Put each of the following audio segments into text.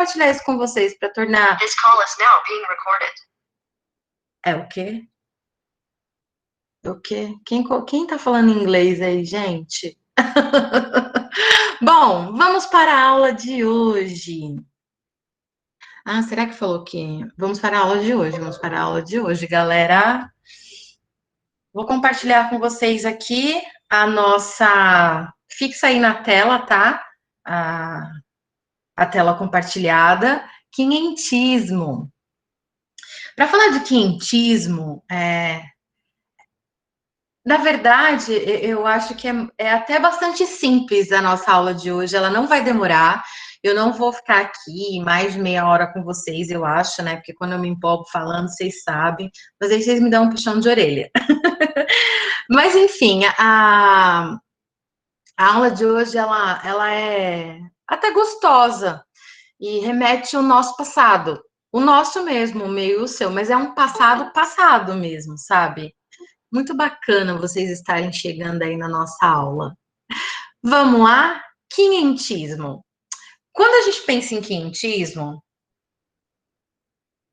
compartilhar isso com vocês para tornar... This call is now being recorded. É o quê? O quê? Quem tá falando inglês aí, gente? Bom, vamos para a aula de hoje. Ah, será que falou que... Vamos para a aula de hoje, vamos para a aula de hoje, galera. Vou compartilhar com vocês aqui a nossa... Fixa aí na tela, tá? A tela compartilhada. Quinhentismo. Para falar de quinhentismo, na verdade, eu acho que é até bastante simples a nossa aula de hoje, ela não vai demorar, eu não vou ficar aqui mais de meia hora com vocês, eu acho, né? Porque quando eu me empolgo falando, vocês sabem, mas aí vocês me dão um puxão de orelha. Mas, enfim, a aula de hoje, ela é até gostosa e remete ao nosso passado. O nosso mesmo, o meu e o seu, mas é um passado mesmo, sabe? Muito bacana vocês estarem chegando aí na nossa aula. Vamos lá? Quinhentismo. Quando a gente pensa em quinhentismo,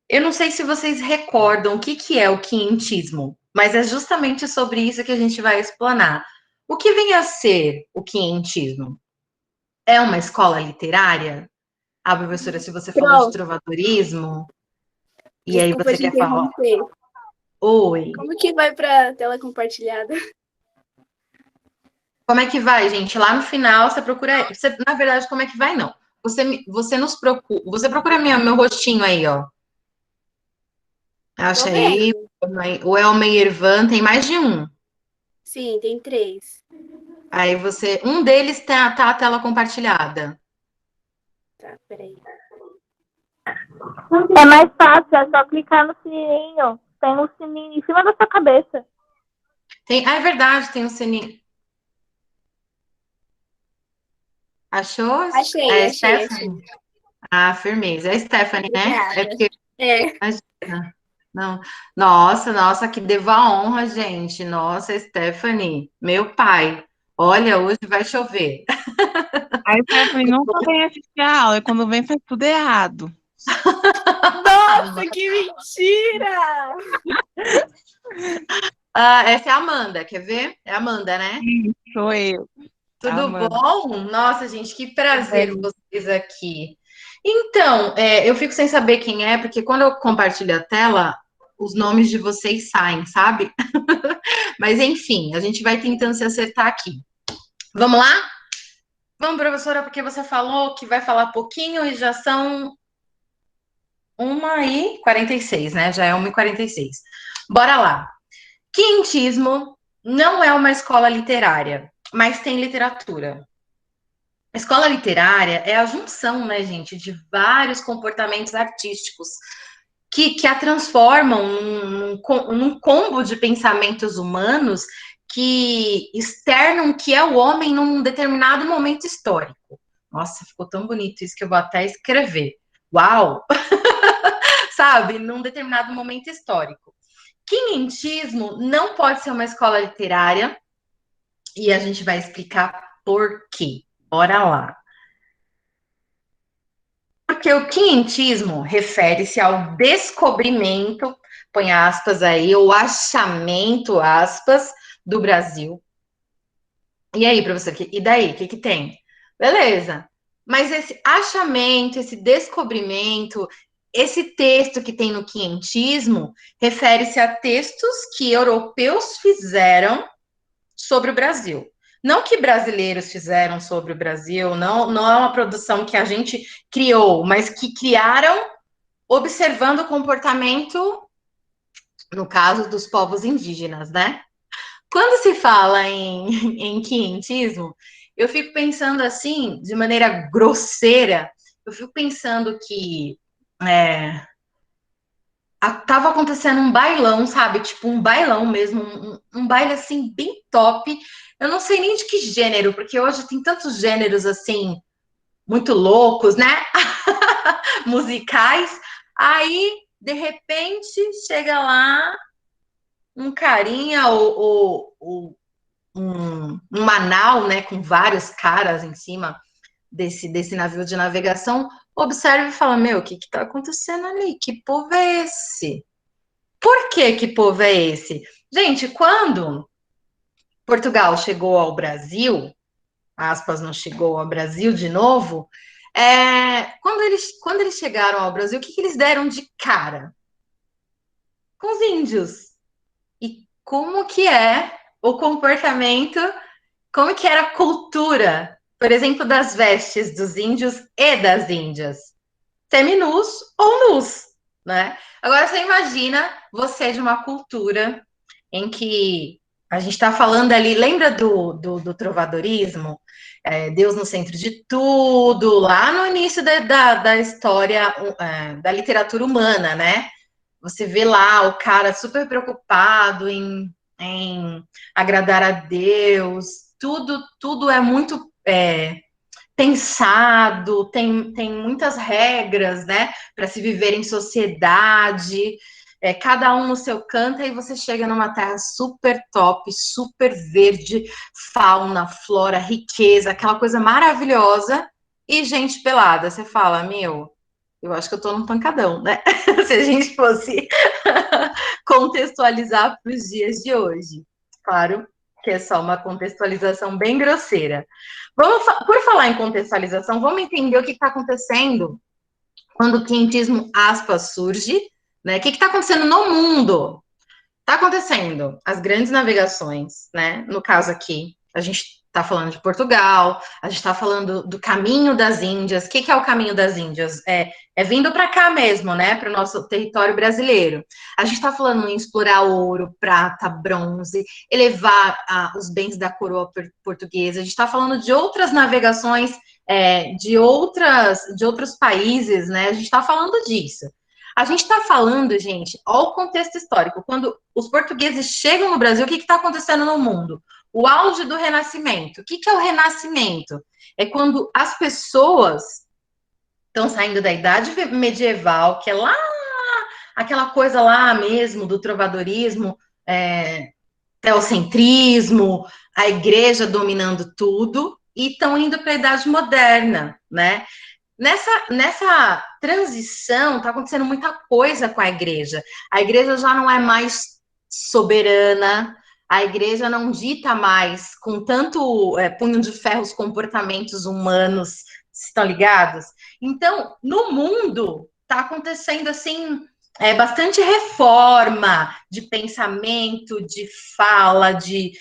eu não sei se vocês recordam o que é o quinhentismo, mas é justamente sobre isso que a gente vai explanar. O que vem a ser o quinhentismo? É uma escola literária? Ah, professora, se você falou de Pronto. trovadorismo, e aí Desculpa você te quer falar... interromper. Oi. Como que vai para a tela compartilhada? Como é que vai, gente? Lá no final, você procura... na verdade, como é que vai, não. Você nos procura... Você procura meu rostinho aí, ó. Acha aí. O Elmer Irvan tem mais de um. Sim, tem 3. Aí você... Um deles tá a tela compartilhada. Tá, peraí. É mais fácil, é só clicar no sininho. Tem um sininho em cima da sua cabeça. É verdade, tem um sininho. Achou? Achei. Stephanie? Ah, firmeza. É a Stephanie, né? Obrigada. É porque... É. Não. Nossa, que devo a honra, gente. Nossa, Stephanie, meu pai. Olha, hoje vai chover. A Stephanie nunca vem assistir a aula, e quando vem faz tudo errado. Nossa, que mentira! Essa é a Amanda, quer ver? É a Amanda, né? Sou eu. Tudo Amanda. bom? Nossa, gente, que prazer vocês aqui. Então, eu fico sem saber quem é, porque quando eu compartilho a tela, os nomes de vocês saem, sabe? Mas, enfim, a gente vai tentando se acertar aqui. Vamos lá? Vamos, professora, porque você falou que vai falar pouquinho e já são 1h46, né? Já é 1h46. Bora lá. Quinhentismo não é uma escola literária, mas tem literatura. A escola literária é a junção, né, gente, de vários comportamentos artísticos que a transformam num combo de pensamentos humanos que externam o que é o homem num determinado momento histórico. Nossa, ficou tão bonito isso que eu vou até escrever. Uau! Sabe? Num determinado momento histórico. Quinhentismo não pode ser uma escola literária e a gente vai explicar por quê. Bora lá. Porque o quinhentismo refere-se ao descobrimento, põe aspas aí, ou achamento, aspas, do Brasil. E aí, professor, e daí? O que tem? Beleza. Mas esse achamento, esse descobrimento, esse texto que tem no quinhentismo, refere-se a textos que europeus fizeram sobre o Brasil. Não que brasileiros fizeram sobre o Brasil, não é uma produção que a gente criou, mas que criaram observando o comportamento, no caso dos povos indígenas, né? Quando se fala em quinhentismo, eu fico pensando assim, de maneira grosseira, eu fico pensando que tava acontecendo um bailão, sabe? Tipo, um bailão mesmo, um baile assim, bem top. Eu não sei nem de que gênero, porque hoje tem tantos gêneros assim, muito loucos, né? Musicais. Aí, de repente, chega lá um carinha ou um Manau, né? Com vários caras em cima, desse navio de navegação, observa e fala, meu, o que está acontecendo ali? Que povo é esse? Por que povo é esse? Gente, quando Portugal chegou ao Brasil, aspas, não chegou ao Brasil de novo, quando eles chegaram ao Brasil, o que eles deram de cara? Com os índios. E como que é o comportamento, como que era a cultura, por exemplo, das vestes dos índios e das índias? Seminus ou nus, né? Agora você imagina você de uma cultura em que a gente está falando ali, lembra do trovadorismo? Deus no centro de tudo, lá no início da história da literatura humana, né? Você vê lá o cara super preocupado em agradar a Deus, tudo é muito pensado, tem muitas regras, né, para se viver em sociedade, cada um no seu canto, e você chega numa terra super top, super verde, fauna, flora, riqueza, aquela coisa maravilhosa, e gente pelada. Você fala, meu, eu acho que eu tô num pancadão, né? Se a gente fosse contextualizar para os dias de hoje. Claro que é só uma contextualização bem grosseira. Por falar em contextualização, vamos entender o que está acontecendo quando o quintismo, aspas, surge, né? O que está acontecendo no mundo? Está acontecendo as grandes navegações, né? No caso aqui, a gente está falando de Portugal, a gente está falando do caminho das Índias. O que é o caminho das Índias? É vindo para cá mesmo, né? Para o nosso território brasileiro. A gente está falando em explorar ouro, prata, bronze, elevar os bens da coroa portuguesa. A gente está falando de outras navegações de outros países, né? A gente está falando disso. A gente está falando, gente, olha o contexto histórico. Quando os portugueses chegam no Brasil, o que está acontecendo no mundo? O auge do Renascimento. O que é o Renascimento? É quando as pessoas estão saindo da Idade Medieval, que é lá, aquela coisa lá mesmo do trovadorismo, teocentrismo, a igreja dominando tudo, e estão indo para a Idade Moderna, né? Nessa transição, está acontecendo muita coisa com a igreja. A igreja já não é mais soberana, a igreja não dita mais com tanto punho de ferro os comportamentos humanos, estão ligados? Então, no mundo, está acontecendo assim, bastante reforma de pensamento, de fala, de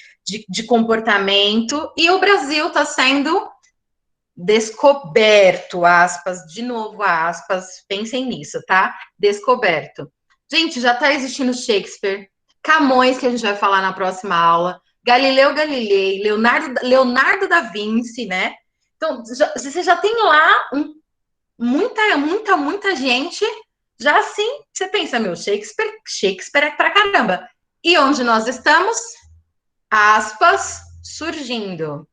comportamento, e o Brasil está sendo descoberto, aspas, de novo, aspas, pensem nisso, tá? Descoberto. Gente, já tá existindo Shakespeare, Camões, que a gente vai falar na próxima aula, Galileu Galilei, Leonardo da Vinci, né? Então, você já tem lá muita gente, já assim, você pensa, meu, Shakespeare é pra caramba. E onde nós estamos? Aspas, surgindo.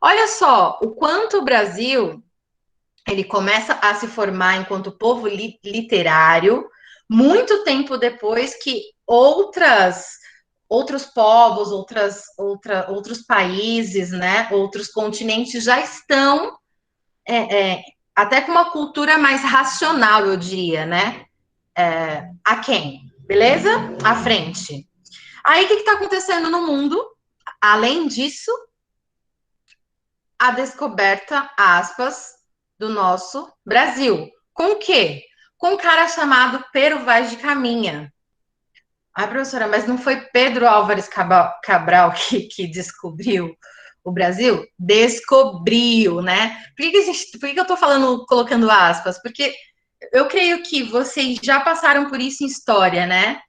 Olha só o quanto o Brasil ele começa a se formar enquanto povo literário muito tempo depois que outros povos, outros países, né, outros continentes já estão até com uma cultura mais racional, eu diria, né? A quem? Beleza? À frente. Aí, o que está acontecendo no mundo? Além disso, a descoberta, aspas, do nosso Brasil. Com o quê? Com um cara chamado Pero Vaz de Caminha. Ai, professora, mas não foi Pedro Álvares Cabral que descobriu o Brasil? Descobriu, né? Por que eu tô falando, colocando aspas? Porque eu creio que vocês já passaram por isso em história, né?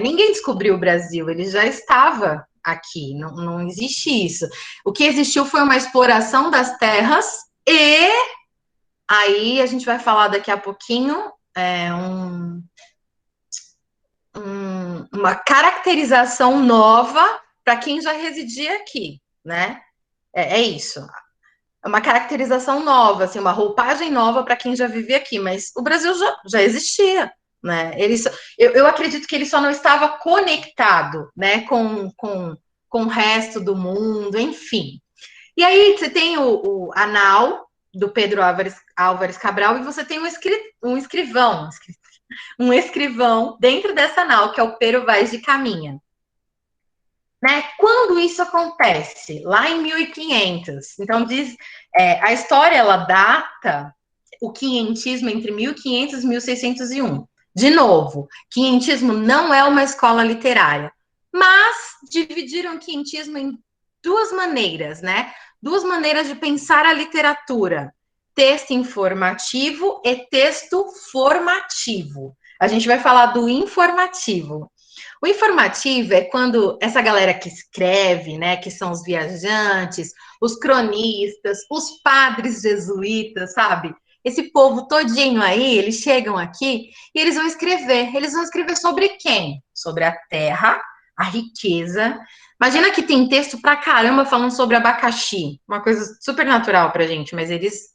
Ninguém descobriu o Brasil, ele já estava aqui, não existe isso. O que existiu foi uma exploração das terras e aí a gente vai falar daqui a pouquinho uma caracterização nova para quem já residia aqui, né? É isso. É uma caracterização nova, assim, uma roupagem nova para quem já vivia aqui, mas o Brasil já existia, né? Eu acredito que ele só não estava conectado, né, com o resto do mundo, enfim. E aí você tem a nau, do Pedro Álvares Cabral, e você tem um escrivão dentro dessa nau, que é o Pero Vaz de Caminha. Né? Quando isso acontece? Lá em 1500. Então, a história, ela data o quinhentismo entre 1500 e 1601. De novo, quinhentismo não é uma escola literária, mas dividiram o quinhentismo em duas maneiras, né? Duas maneiras de pensar a literatura: texto informativo e texto formativo. A gente vai falar do informativo. O informativo é quando essa galera que escreve, né, que são os viajantes, os cronistas, os padres jesuítas, sabe? Esse povo todinho aí, eles chegam aqui e eles vão escrever. Eles vão escrever sobre quem? Sobre a terra, a riqueza. Imagina que tem texto pra caramba falando sobre abacaxi, uma coisa super natural pra gente, mas eles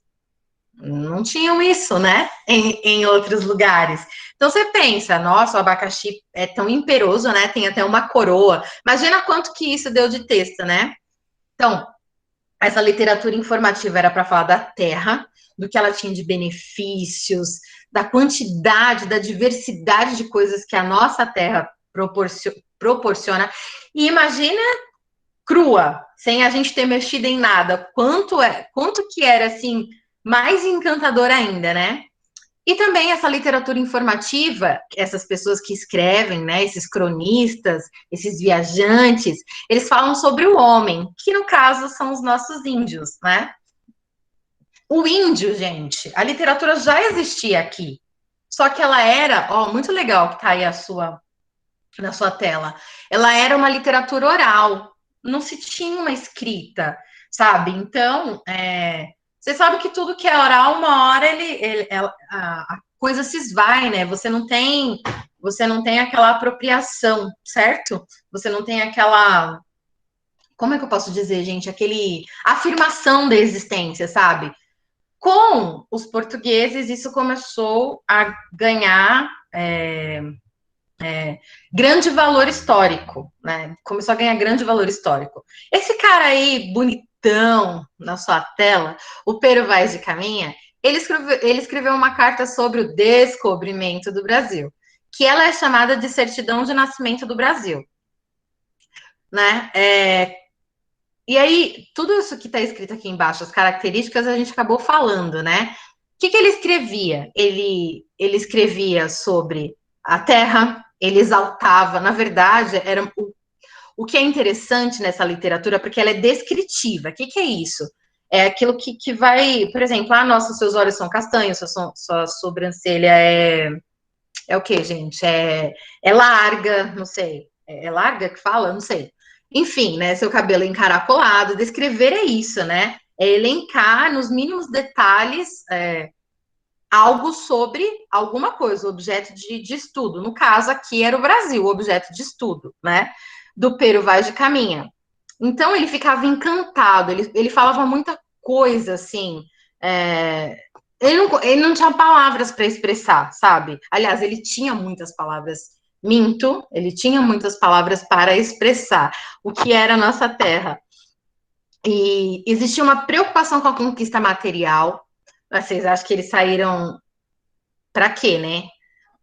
não tinham isso, né? Em outros lugares. Então você pensa, nossa, o abacaxi é tão imperoso, né? Tem até uma coroa. Imagina quanto que isso deu de texto, né? Então, essa literatura informativa era para falar da terra, do que ela tinha de benefícios, da quantidade, da diversidade de coisas que a nossa terra proporciona. E imagina crua, sem a gente ter mexido em nada. Quanto que era assim mais encantador ainda, né? E também essa literatura informativa, essas pessoas que escrevem, né, esses cronistas, esses viajantes, eles falam sobre o homem, que no caso são os nossos índios, né? O índio, gente, a literatura já existia aqui, só que ela era, ó, muito legal que tá aí na sua tela, ela era uma literatura oral, não se tinha uma escrita, sabe? Então, você sabe que tudo que é oral, uma hora a coisa se esvai, né? Você não tem aquela apropriação, certo? Você não tem aquela, como é que eu posso dizer, gente? Aquele afirmação da existência, sabe? Com os portugueses, isso começou a ganhar grande valor histórico, né? Começou a ganhar grande valor histórico. Esse cara aí, bonitão, na sua tela, o Pero Vaz de Caminha, ele escreveu uma carta sobre o descobrimento do Brasil, que ela é chamada de Certidão de Nascimento do Brasil, né? E aí, tudo isso que está escrito aqui embaixo, as características, a gente acabou falando, né? O que ele escrevia? Ele escrevia sobre a terra, ele exaltava, na verdade, era o que é interessante nessa literatura, porque ela é descritiva. O que é isso? É aquilo que vai, por exemplo, nossa, seus olhos são castanhos, sua sobrancelha é o que, gente? É larga, não sei. É larga que fala? Não sei. Enfim, né? Seu cabelo encaracolado. Descrever é isso, né? É elencar nos mínimos detalhes algo sobre alguma coisa, objeto de estudo. No caso, aqui era o Brasil, o objeto de estudo, né? Do Pero Vaz de Caminha. Então, ele ficava encantado, ele falava muita coisa, assim. Ele não tinha palavras para expressar, sabe? Aliás, ele tinha muitas palavras. Minto, ele tinha muitas palavras para expressar o que era a nossa terra. E existia uma preocupação com a conquista material. Vocês acham que eles saíram para quê, né?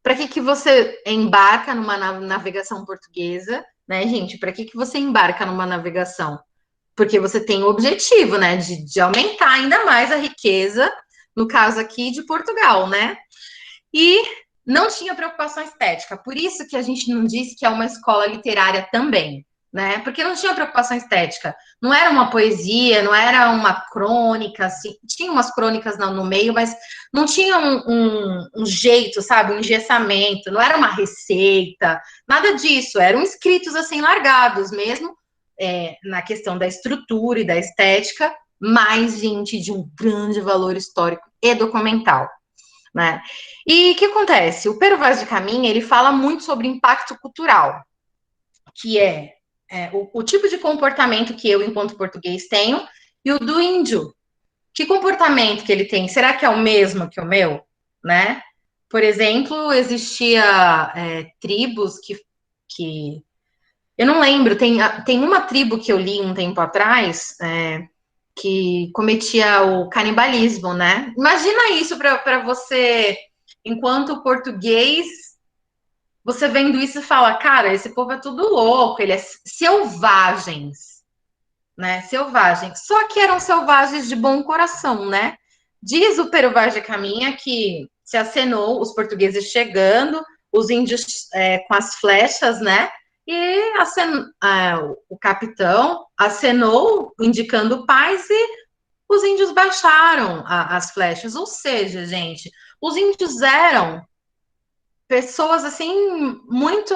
Para que você embarca numa navegação portuguesa, né, gente? Para que você embarca numa navegação? Porque você tem o objetivo, né, de aumentar ainda mais a riqueza, no caso aqui de Portugal, né? E não tinha preocupação estética, por isso que a gente não disse que é uma escola literária também, né? Porque não tinha preocupação estética. Não era uma poesia, não era uma crônica, assim, tinha umas crônicas no meio, mas não tinha um jeito, sabe? Um engessamento, não era uma receita, nada disso. Eram escritos assim, largados mesmo, na questão da estrutura e da estética, mas, gente, de um grande valor histórico e documental, né? E o que acontece? O Pero Vaz de Caminha, ele fala muito sobre impacto cultural, que o tipo de comportamento que eu, enquanto português, tenho, e o do índio. Que comportamento que ele tem? Será que é o mesmo que o meu? Né? Por exemplo, existia tribos que eu não lembro, tem uma tribo que eu li um tempo atrás, que cometia o canibalismo, né? Imagina isso para você, enquanto português, você vendo isso e fala, cara, esse povo é tudo louco, ele é selvagens, né? Selvagens. Só que eram selvagens de bom coração, né? Diz o Pero Vaz de Caminha que se acenou os portugueses chegando, os índios com as flechas, né? E o capitão acenou, indicando paz, e os índios baixaram as flechas. Ou seja, gente, os índios eram pessoas assim muito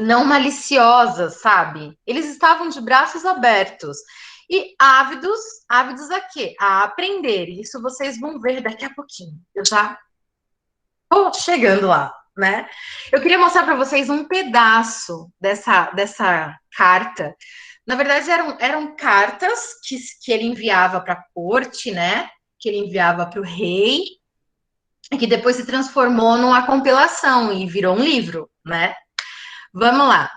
não maliciosas, sabe? Eles estavam de braços abertos e ávidos a quê? A aprender. Isso vocês vão ver daqui a pouquinho. Eu já tô chegando lá, né? Eu queria mostrar para vocês um pedaço dessa carta. Na verdade, eram cartas que ele enviava para a corte, né? Que ele enviava para o rei, e que depois se transformou numa compilação e virou um livro, né? Vamos lá.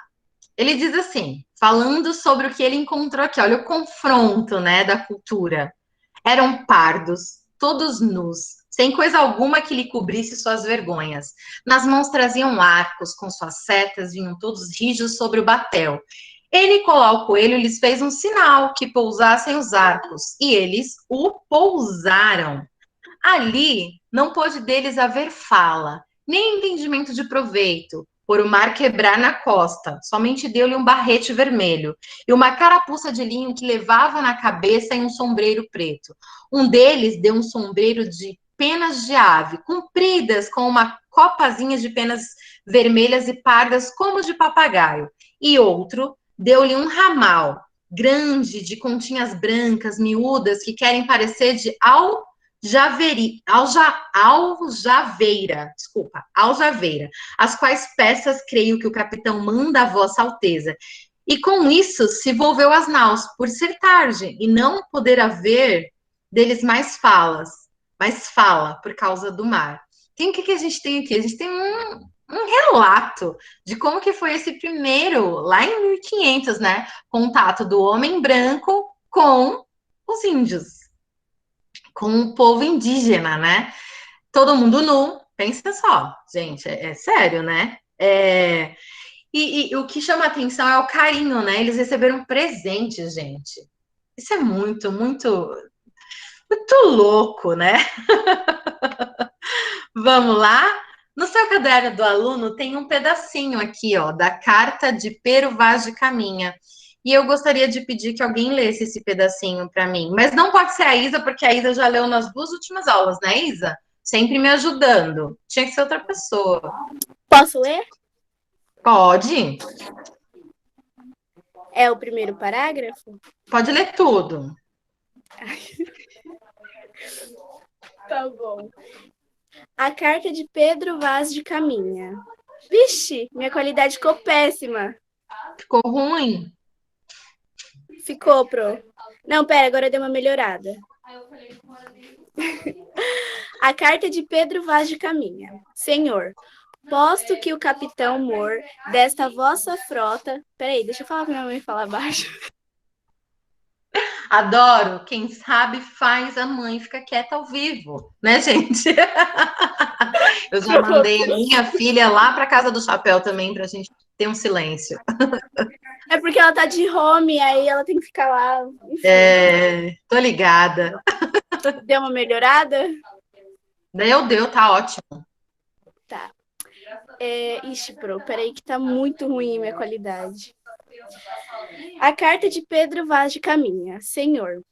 Ele diz assim, falando sobre o que ele encontrou aqui, olha o confronto, né, da cultura. Eram pardos, todos nus, sem coisa alguma que lhe cobrisse suas vergonhas. Nas mãos traziam arcos, com suas setas, vinham todos rijos sobre o batel. Ele, Nicolau Coelho, lhes fez um sinal que pousassem os arcos, e eles o pousaram. Ali não pôde deles haver fala, nem entendimento de proveito, por o mar quebrar na costa, somente deu-lhe um barrete vermelho, e uma carapuça de linho que levava na cabeça e um sombreiro preto. Um deles deu um sombreiro de penas de ave, compridas com uma copazinha de penas vermelhas e pardas como de papagaio, e outro deu-lhe um ramal, grande, de continhas brancas, miúdas, que querem parecer de aljaveira, as quais peças creio que o capitão manda a vossa alteza. E com isso se volveu às naus, por ser tarde, e não poder haver deles mais fala, por causa do mar. Então, o que a gente tem aqui? A gente tem um relato de como que foi esse primeiro, lá em 1500, né, contato do homem branco com os índios, com o povo indígena, né? Todo mundo nu, pensa só, gente, é sério, né? E o que chama atenção é o carinho, né? Eles receberam presentes, gente. Isso é muito, muito, muito louco, né? Vamos lá? No seu caderno do aluno tem um pedacinho aqui, ó, da carta de Pero Vaz de Caminha. E eu gostaria de pedir que alguém lesse esse pedacinho para mim. Mas não pode ser a Isa, porque a Isa já leu nas 2 últimas aulas, né, Isa? Sempre me ajudando. Tinha que ser outra pessoa. Posso ler? Pode? É o primeiro parágrafo? Pode ler tudo. Tá bom. A carta de Pedro Vaz de Caminha. Vixe, minha qualidade ficou péssima. Ficou ruim? Ficou, Pro. Não, pera, agora deu uma melhorada. A carta de Pedro Vaz de Caminha. Senhor, posto que o capitão mor desta vossa frota... Peraí, deixa eu falar pra minha mãe falar baixo. Adoro. Quem sabe faz a mãe fica quieta ao vivo, né, gente? Eu já mandei a minha filha lá para casa do chapéu também para a gente ter um silêncio. É porque ela tá de home, aí ela tem que ficar lá. Enfim. Tô ligada. Deu uma melhorada? Deu, tá ótimo. Tá. Ixi, Pro, peraí que tá muito ruim a minha qualidade. A carta de Pedro Vaz de Caminha. Senhor,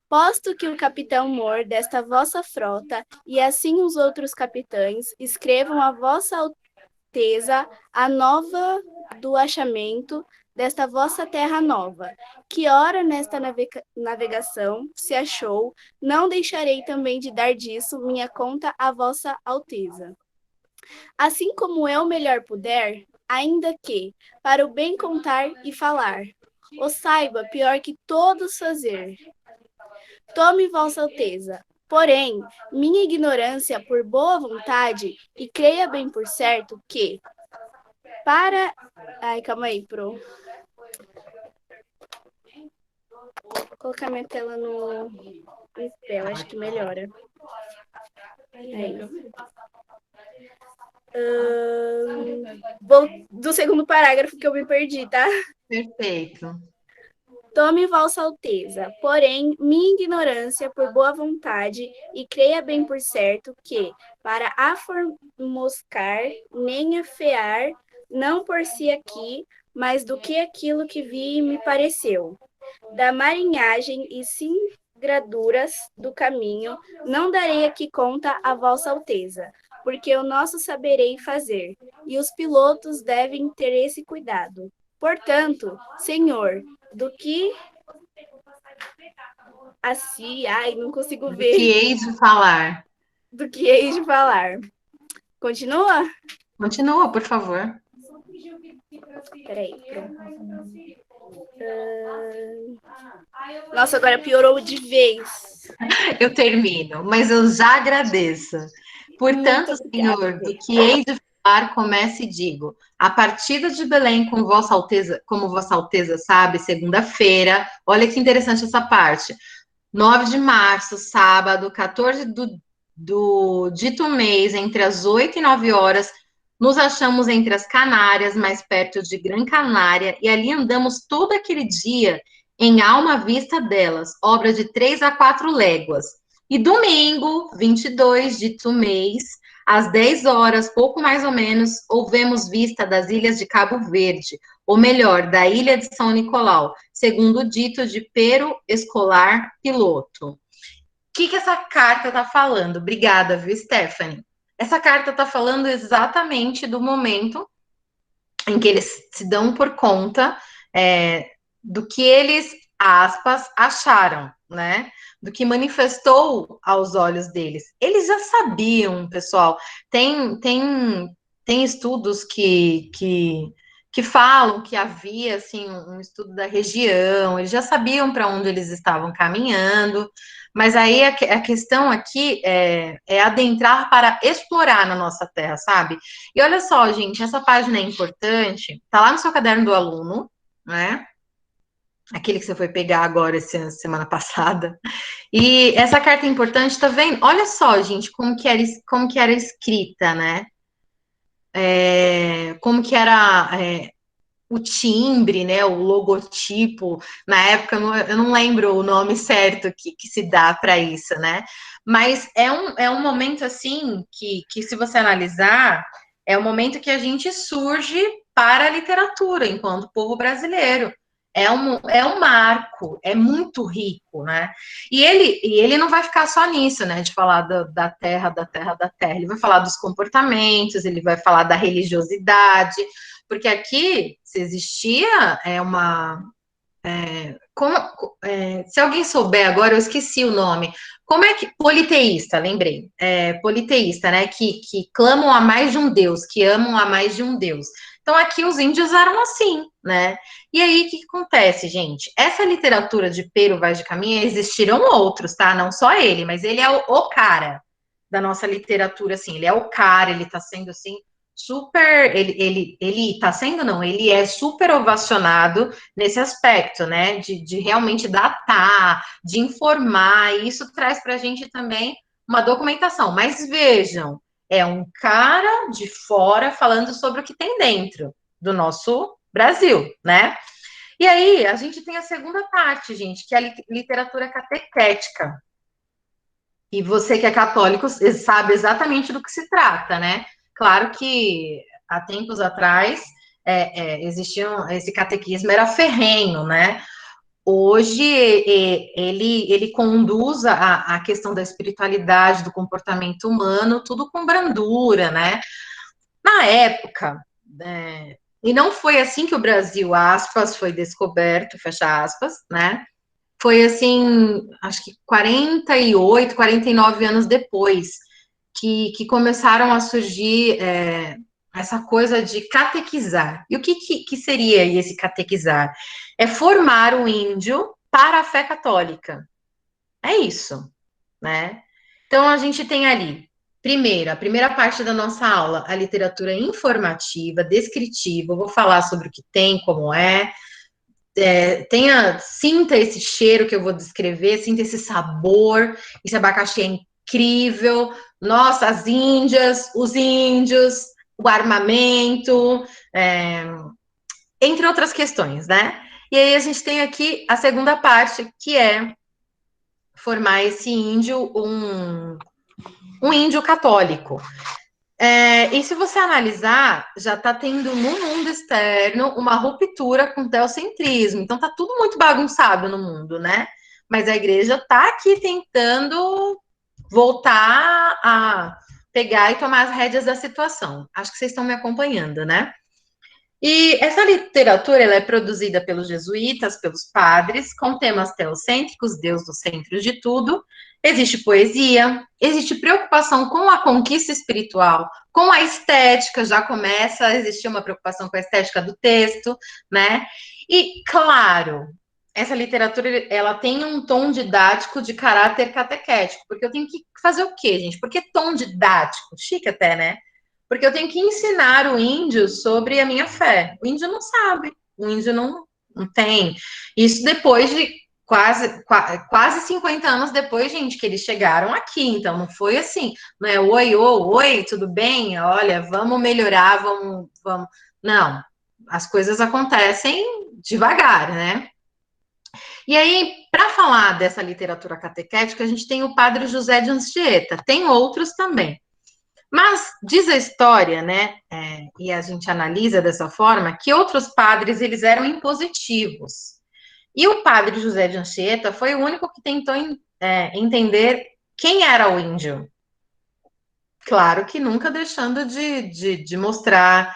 posto que o capitão mor desta vossa frota, e assim os outros capitães, escrevam a vossa alteza a nova do achamento desta vossa terra nova, que ora nesta navegação se achou, não deixarei também de dar disso minha conta à vossa alteza. Assim como eu melhor puder, ainda que, para o bem contar e falar, o saiba pior que todos fazer. Tome vossa alteza, porém, minha ignorância por boa vontade, e creia bem por certo que, para... Ai, calma aí, Pro. Vou colocar minha tela no pé, eu acho que melhora. Aí. Vou do segundo parágrafo que eu me perdi, tá? Perfeito. Tome Vossa Alteza, porém, minha ignorância por boa vontade, e creia bem por certo que, para aformoscar nem afear, não por si aqui, mas do que aquilo que vi e me pareceu. Da marinhagem e singraduras do caminho, não darei aqui conta a Vossa Alteza, porque o nosso saberei fazer, e os pilotos devem ter esse cuidado. Portanto, Senhor, do que assim, ai, não consigo Do ver que hei de falar? do que hei de falar. Continua? Continua, por favor. Peraí, pronto. Nossa, agora piorou de vez. Eu termino, mas eu já agradeço. Muito Portanto, obrigada. Senhor, do que hei de falar, comece e digo. A partida de Belém com Vossa Alteza, como Vossa Alteza sabe, segunda-feira. Olha que interessante essa parte. 9 de março, sábado, 14 do dito mês, entre as 8 e 9 horas, nos achamos entre as Canárias, mais perto de Gran Canária, e ali andamos todo aquele dia em alma vista delas, obra de 3 a 4 léguas. E domingo, 22, dito mês, às 10 horas, pouco mais ou menos, houvemos vista das ilhas de Cabo Verde, ou melhor, da ilha de São Nicolau, segundo o dito de Pero Escolar Piloto. O que essa carta está falando? Obrigada, viu, Stephanie? Essa carta está falando exatamente do momento em que eles se dão por conta do que eles, aspas, acharam, né? Do que manifestou aos olhos deles. Eles já sabiam, pessoal. Tem estudos que falam que havia assim um estudo da região, eles já sabiam para onde eles estavam caminhando, mas aí a questão aqui é adentrar para explorar na nossa terra, sabe? E olha só, gente, essa página é importante, tá lá no seu caderno do aluno, né? Aquele que você foi pegar agora semana passada. E essa carta é importante, tá vendo? Olha só, gente, como que era escrita, né? Como que era o timbre, né? O logotipo. Na época, eu não lembro o nome certo que se dá para isso, né? Mas é um momento, assim, que se você analisar, é o momento que a gente surge para a literatura, enquanto povo brasileiro. É um marco, é muito rico, né? E ele não vai ficar só nisso, né? De falar da terra, da terra, da terra. Ele vai falar dos comportamentos, ele vai falar da religiosidade, porque aqui, se existia se alguém souber agora, eu esqueci o nome. Como é que. Politeísta, lembrei. Politeísta, né? Que clamam a mais de um Deus, que amam a mais de um Deus. Então, aqui os índios eram assim, né? E aí, o que acontece, gente? Essa literatura de Pero Vaz de Caminha, existiram outros, tá? Não só ele, mas ele é o cara da nossa literatura, assim. Ele é o cara, ele tá sendo, assim, super. Ele tá sendo, não, ele é super ovacionado nesse aspecto, né? De realmente datar, de informar, e isso traz para a gente também uma documentação. Mas vejam, é um cara de fora falando sobre o que tem dentro do nosso Brasil, né? E aí, a gente tem a segunda parte, gente, que é a literatura catequética. E você que é católico sabe exatamente do que se trata, né? Claro que há tempos atrás esse catequismo era ferrenho, né? Hoje ele conduz a questão da espiritualidade, do comportamento humano, tudo com brandura, né? Na época, e não foi assim que o Brasil, aspas, foi descoberto, fecha aspas, né? Foi assim, acho que 48, 49 anos depois, que começaram a surgir essa coisa de catequizar. E o que seria esse catequizar? É formar o índio para a fé católica. É isso, né? Então, a gente tem ali, primeiro, a primeira parte da nossa aula, a literatura informativa, descritiva, eu vou falar sobre o que tem, como é, sinta esse cheiro que eu vou descrever, sinta esse sabor, esse abacaxi é incrível, nossa, as índias, os índios, o armamento, entre outras questões, né? E aí a gente tem aqui a segunda parte, que é formar esse índio um índio católico. E se você analisar, já está tendo no mundo externo uma ruptura com o teocentrismo. Então está tudo muito bagunçado no mundo, né? Mas a igreja está aqui tentando voltar a pegar e tomar as rédeas da situação. Acho que vocês estão me acompanhando, né? E essa literatura ela é produzida pelos jesuítas, pelos padres, com temas teocêntricos, Deus do centro de tudo. Existe poesia, existe preocupação com a conquista espiritual, com a estética, já começa a existir uma preocupação com a estética do texto, né? E, claro, essa literatura ela tem um tom didático de caráter catequético, porque eu tenho que fazer o quê, gente? Por que tom didático? Chique até, né? Porque eu tenho que ensinar o índio sobre a minha fé. O índio não sabe, o índio não tem. Isso depois de quase 50 anos depois, gente, que eles chegaram aqui. Então, não foi assim, não é oi, tudo bem? Olha, vamos melhorar, vamos. Não, as coisas acontecem devagar, né? E aí, para falar dessa literatura catequética, a gente tem o padre José de Anchieta, tem outros também. Mas diz a história, né, e a gente analisa dessa forma, que outros padres, eles eram impositivos. E o padre José de Anchieta foi o único que tentou entender quem era o índio. Claro que nunca deixando de mostrar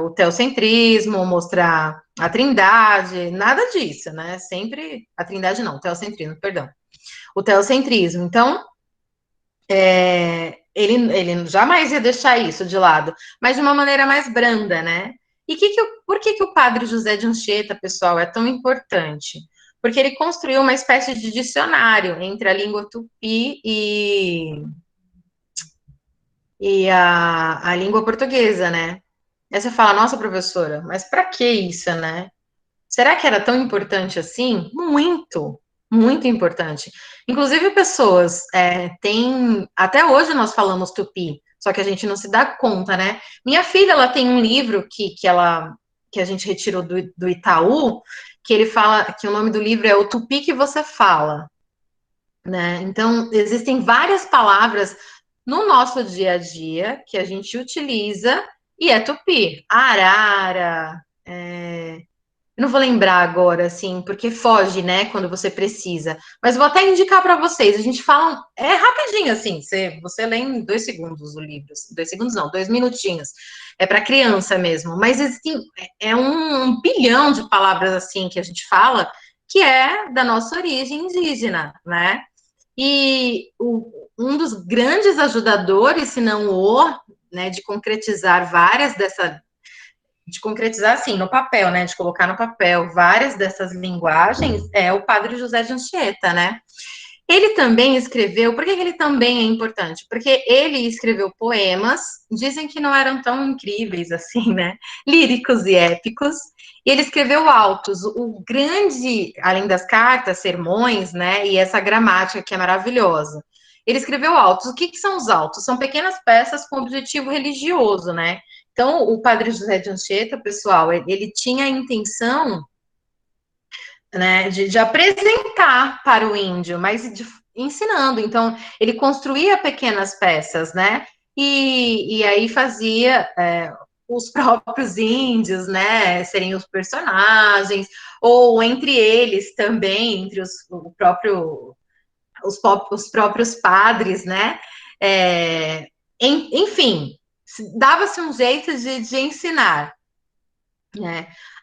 o teocentrismo, mostrar a trindade, nada disso, né? Sempre, a trindade não, o teocentrismo, perdão. O teocentrismo. Então, ele jamais ia deixar isso de lado, mas de uma maneira mais branda, né? E por que o padre José de Anchieta, pessoal, é tão importante? Porque ele construiu uma espécie de dicionário entre a língua tupi e a língua portuguesa, né? Aí você fala, nossa, professora, mas para que isso, né? Será que era tão importante assim? Muito, muito importante. Inclusive, pessoas têm. Até hoje nós falamos tupi, só que a gente não se dá conta, né? Minha filha, ela tem um livro que a gente retirou do Itaú, que ele fala que o nome do livro é O Tupi que Você Fala, né? Então, existem várias palavras no nosso dia a dia que a gente utiliza e é tupi. Arara, eu não vou lembrar agora, assim, porque foge, né, quando você precisa. Mas vou até indicar para vocês. A gente fala, rapidinho, assim, você lê em 2 segundos o livro. 2 segundos não, 2 minutinhos. É para criança mesmo. Mas existem, um bilhão de palavras, assim, que a gente fala, que é da nossa origem indígena, né? E um dos grandes ajudadores, se não né, de concretizar de concretizar assim no papel, né, de colocar no papel várias dessas linguagens, é o padre José de Anchieta, né? Ele também escreveu, por que ele também é importante? Porque ele escreveu poemas, dizem que não eram tão incríveis assim, né? Líricos e épicos, e ele escreveu autos, o grande, além das cartas, sermões, né, e essa gramática que é maravilhosa. Ele escreveu autos. O que são os autos? São pequenas peças com objetivo religioso, né? Então, o padre José de Anchieta, pessoal, ele tinha a intenção, né, de apresentar para o índio, mas ensinando. Então, ele construía pequenas peças, né? E aí fazia os próprios índios, né, serem os personagens, ou entre eles também, entre os próprios padres, né? Enfim, dava-se um jeito de ensinar.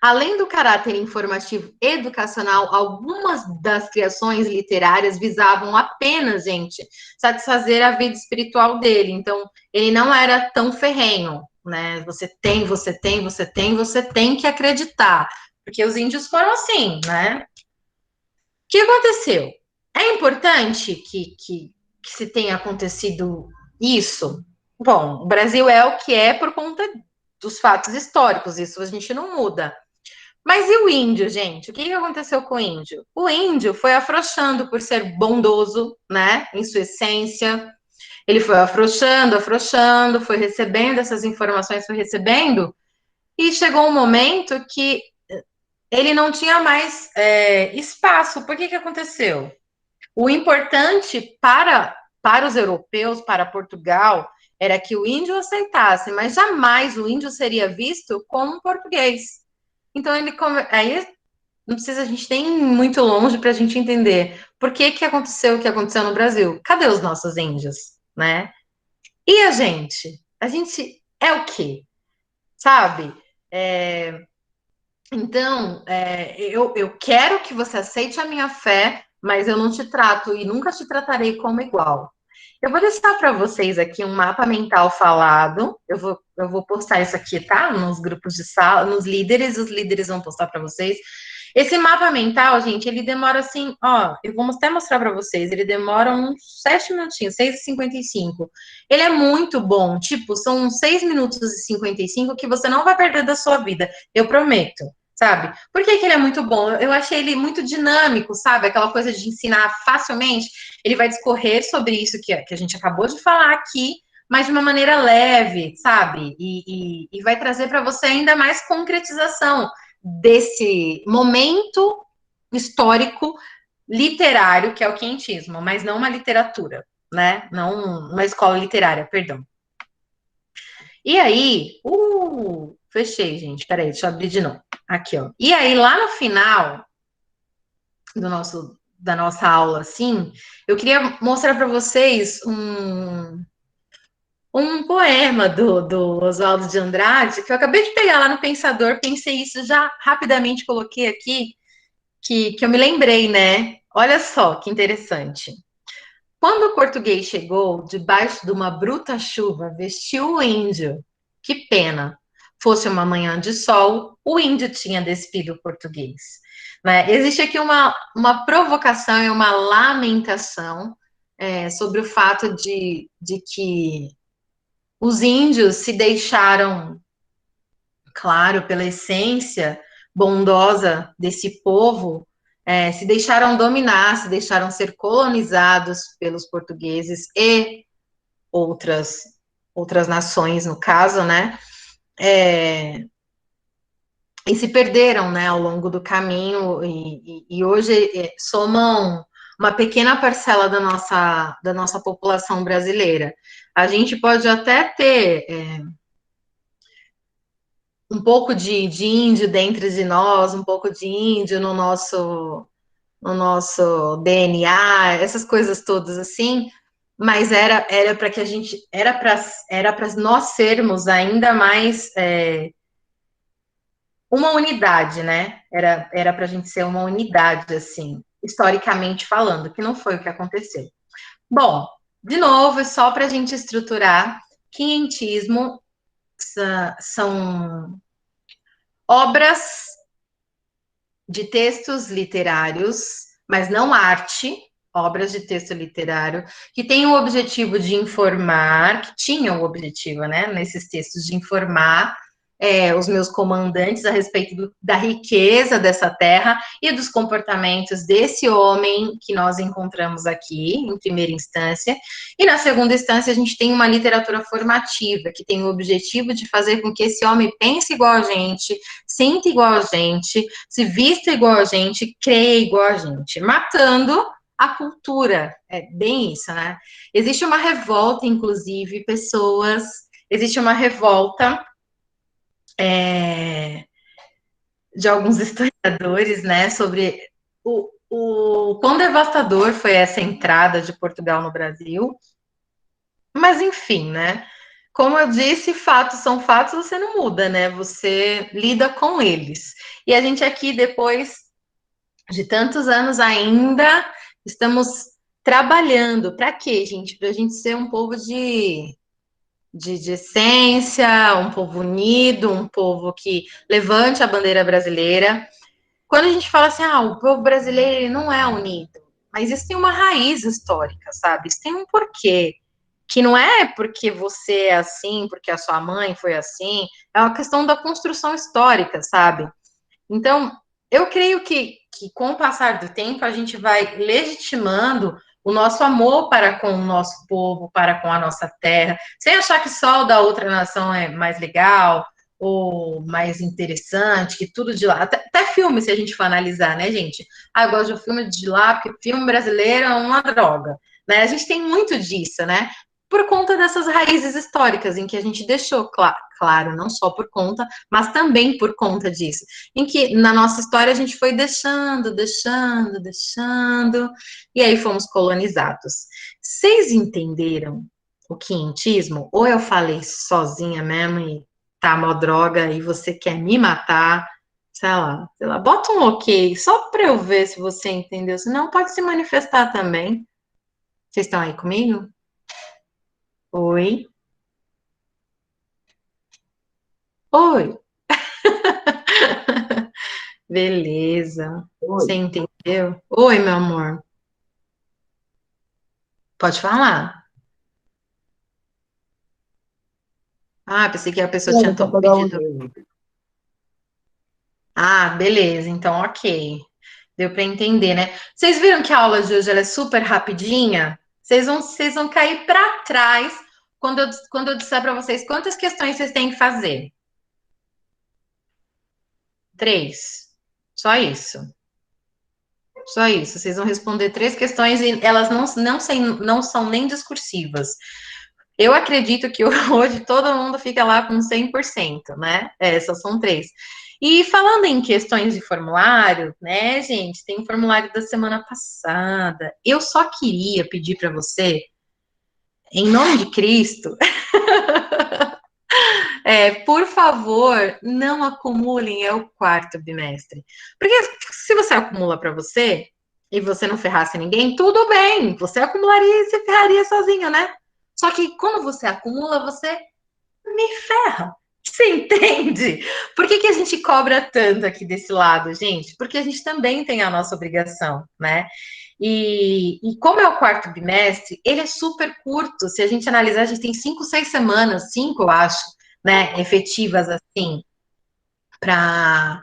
Além do caráter informativo educacional, algumas das criações literárias visavam apenas, gente, satisfazer a vida espiritual dele. Então, ele não era tão ferrenho, né? Você tem que acreditar. Porque os índios foram assim, né? O que aconteceu? É importante que se tenha acontecido isso? Bom, o Brasil é o que é por conta dos fatos históricos, isso a gente não muda. Mas e o índio, gente? O que que aconteceu com o índio? O índio foi afrouxando por ser bondoso, né, em sua essência. Ele foi afrouxando, afrouxando, foi recebendo essas informações, foi recebendo, e chegou um momento que ele não tinha mais espaço. Por que que aconteceu? O importante para os europeus, para Portugal, era que o índio aceitasse, mas jamais o índio seria visto como um português. Então aí não precisa a gente nem ir muito longe para a gente entender por que que aconteceu o que aconteceu no Brasil. Cadê os nossos índios, né? E a gente? A gente é o quê? Sabe? Então, eu quero que você aceite a minha fé, mas eu não te trato e nunca te tratarei como igual. Eu vou deixar para vocês aqui um mapa mental falado. Eu vou postar isso aqui, tá? Nos grupos de sala, nos líderes, os líderes vão postar para vocês. Esse mapa mental, gente, ele demora assim, ó, eu vou até mostrar para vocês, ele demora uns 7 minutinhos, 6:55. Ele é muito bom, tipo, são uns 6 minutos e 55 que você não vai perder da sua vida, eu prometo, sabe? Por que que ele é muito bom? Eu achei ele muito dinâmico, sabe? Aquela coisa de ensinar facilmente, ele vai discorrer sobre isso que a gente acabou de falar aqui, mas de uma maneira leve, sabe? E vai trazer para você ainda mais concretização desse momento histórico literário que é o quentismo, mas não uma literatura, né? Não uma escola literária, perdão. E aí, fechei, gente. Peraí, deixa eu abrir de novo. Aqui, ó. E aí, lá no final da nossa aula, assim, eu queria mostrar para vocês um poema do Oswaldo de Andrade, que eu acabei de pegar lá no Pensador, pensei isso já rapidamente, coloquei aqui, que eu me lembrei, né? Olha só que interessante. Quando o português chegou, debaixo de uma bruta chuva, vestiu o índio. Que pena. Fosse uma manhã de sol, o índio tinha despido o português. Né? Existe aqui uma provocação e uma lamentação sobre o fato de que os índios se deixaram, claro, pela essência bondosa desse povo, se deixaram dominar, se deixaram ser colonizados pelos portugueses e outras nações, no caso, né? E se perderam, né, ao longo do caminho, e hoje somam uma pequena parcela da nossa população brasileira. A gente pode até ter um pouco de índio dentro de nós, um pouco de índio no nosso DNA, essas coisas todas assim, mas era para que a gente era para nós sermos ainda mais uma unidade, né? Era para a gente ser uma unidade, assim, historicamente falando, que não foi o que aconteceu. Bom, de novo, é só para a gente estruturar, quinhentismo são obras de textos literários, mas não arte, obras de texto literário, que têm o objetivo de informar, que tinham o objetivo, né, nesses textos, de informar os meus comandantes a respeito da riqueza dessa terra e dos comportamentos desse homem que nós encontramos aqui, em primeira instância. E na segunda instância, a gente tem uma literatura formativa, que tem o objetivo de fazer com que esse homem pense igual a gente, sinta igual a gente, se vista igual a gente, creia igual a gente, matando a cultura. É bem isso, né? Existe uma revolta, inclusive, existe uma revolta de alguns historiadores, né, sobre o quão devastador foi essa entrada de Portugal no Brasil. Mas, enfim, né? Como eu disse, fatos são fatos, você não muda, né? Você lida com eles. E a gente aqui, depois de tantos anos ainda, estamos trabalhando. Para quê, gente? Para a gente ser um povo de essência, um povo unido, um povo que levante a bandeira brasileira. Quando a gente fala assim, o povo brasileiro ele não é unido, mas isso tem uma raiz histórica, sabe? Isso tem um porquê, que não é porque você é assim, porque a sua mãe foi assim, é uma questão da construção histórica, sabe? Então, eu creio que com o passar do tempo a gente vai legitimando o nosso amor para com o nosso povo, para com a nossa terra, sem achar que só o da outra nação é mais legal ou mais interessante, que tudo de lá. Até filme, se a gente for analisar, né, gente? Ah, eu gosto de filme de lá, porque filme brasileiro é uma droga. Né? A gente tem muito disso, né? Por conta dessas raízes históricas em que a gente deixou, claro, não só por conta, mas também por conta disso, em que na nossa história a gente foi deixando, e aí fomos colonizados. Vocês entenderam o quientismo? Ou eu falei sozinha mesmo e tá mó droga e você quer me matar? Sei lá, bota um ok, só para eu ver se você entendeu, senão pode se manifestar também. Vocês estão aí comigo? Oi? Oi? Beleza. Você entendeu? Oi, meu amor. Pode falar. Ah, pensei que a pessoa tinha pedido. Ah, beleza. Então, ok. Deu para entender, né? Vocês viram que a aula de hoje ela é super rapidinha? Vocês vão cair para trás quando eu disser para vocês quantas questões vocês têm que fazer. 3. Só isso. Só isso. Vocês vão responder 3 questões e elas não são nem discursivas. Eu acredito que hoje todo mundo fica lá com 100%, né? Essas são 3. E falando em questões de formulário, né, gente, tem o formulário da semana passada. Eu só queria pedir para você, em nome de Cristo, por favor, não acumulem o quarto bimestre. Porque se você acumula para você e você não ferrasse ninguém, tudo bem, você acumularia e se ferraria sozinho, né? Só que quando você acumula, você me ferra. Você entende? Por que a gente cobra tanto aqui desse lado, gente? Porque a gente também tem a nossa obrigação, né? E como é o quarto bimestre, ele é super curto. Se a gente analisar, a gente tem 5, 6 semanas, 5, eu acho, né, efetivas assim, para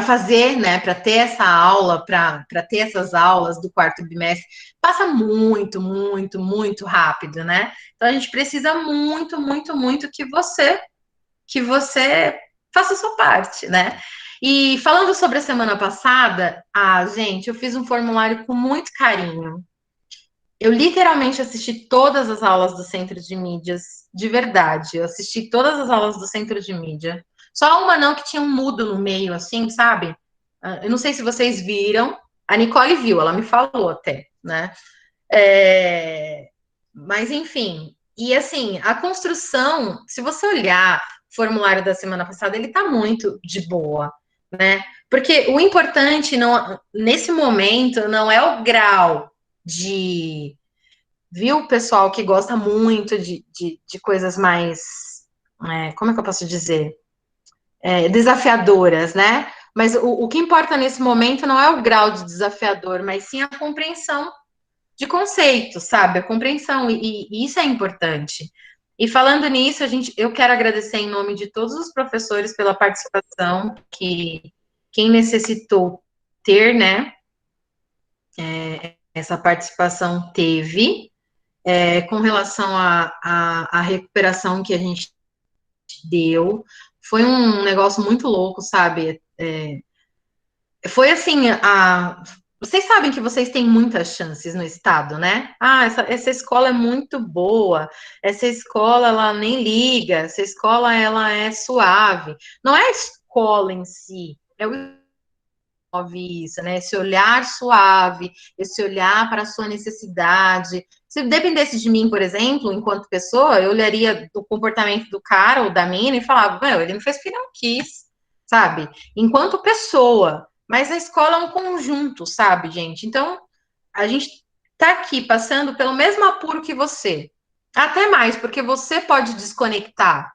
fazer, né, para ter essa aula, para ter essas aulas do quarto bimestre, passa muito rápido, né? Então a gente precisa muito que você faça a sua parte, né? E falando sobre a semana passada, gente, eu fiz um formulário com muito carinho. Eu literalmente assisti todas as aulas do Centro de Mídias, de verdade. Eu assisti todas as aulas do Centro de Mídia. Só uma não que tinha um mudo no meio, assim, sabe? Eu não sei se vocês viram. A Nicole viu, ela me falou até, né? Mas, enfim. E, assim, a construção, se você olhar o formulário da semana passada, ele tá muito de boa, né? Porque o importante, não, nesse momento, não é o grau de, viu, pessoal que gosta muito de coisas mais, como é que eu posso dizer? Desafiadoras, né? Mas o que importa nesse momento não é o grau de desafiador, mas sim a compreensão de conceitos, sabe? A compreensão, e isso é importante. E falando nisso, eu quero agradecer em nome de todos os professores pela participação, que quem necessitou ter, né, essa participação teve, com relação à recuperação que a gente deu. Foi um negócio muito louco, sabe? Foi assim, vocês sabem que vocês têm muitas chances no estado, né? Ah, essa escola é muito boa, essa escola, ela nem liga, essa escola, ela é suave. Não é a escola em si, é o isso, né? Esse olhar suave, esse olhar para a sua necessidade. Se dependesse de mim, por exemplo, enquanto pessoa, eu olharia o comportamento do cara ou da mina e falava, meu, ele não fez porque não quis, sabe? Enquanto pessoa. Mas a escola é um conjunto, sabe, gente? Então, a gente tá aqui passando pelo mesmo apuro que você. Até mais, porque você pode desconectar.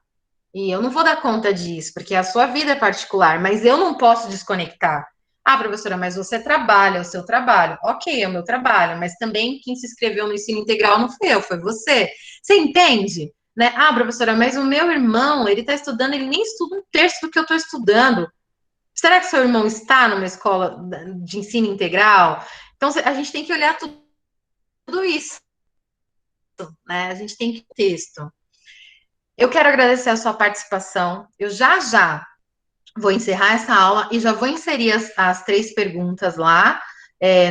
E eu não vou dar conta disso, porque a sua vida é particular, mas eu não posso desconectar. Ah, professora, mas você trabalha, é o seu trabalho. Ok, é o meu trabalho, mas também quem se inscreveu no ensino integral não foi eu, foi você. Você entende? Né? Ah, professora, mas o meu irmão, ele está estudando, ele nem estuda um terço do que eu estou estudando. Será que seu irmão está numa escola de ensino integral? Então, a gente tem que olhar tudo isso, né? A gente tem que texto. Eu quero agradecer a sua participação. Eu já vou encerrar essa aula e já vou inserir as 3 perguntas lá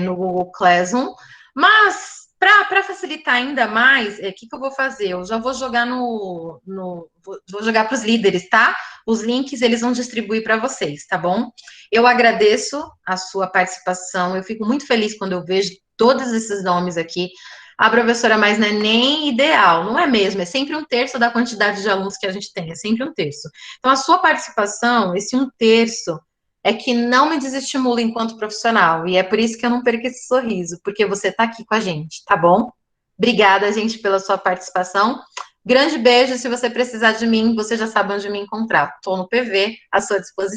no Google Classroom. Mas, para facilitar ainda mais, o que eu vou fazer? Eu já vou jogar vou jogar para os líderes, tá? Os links, eles vão distribuir para vocês, tá bom? Eu agradeço a sua participação. Eu fico muito feliz quando eu vejo todos esses nomes aqui. A professora, mas não é nem ideal, não é mesmo? É sempre 1/3 da quantidade de alunos que a gente tem, é sempre 1/3. Então, a sua participação, esse 1/3, é que não me desestimula enquanto profissional. E é por isso que eu não perco esse sorriso, porque você está aqui com a gente, tá bom? Obrigada, gente, pela sua participação. Grande beijo. Se você precisar de mim, você já sabe onde me encontrar. Estou no PV, à sua disposição.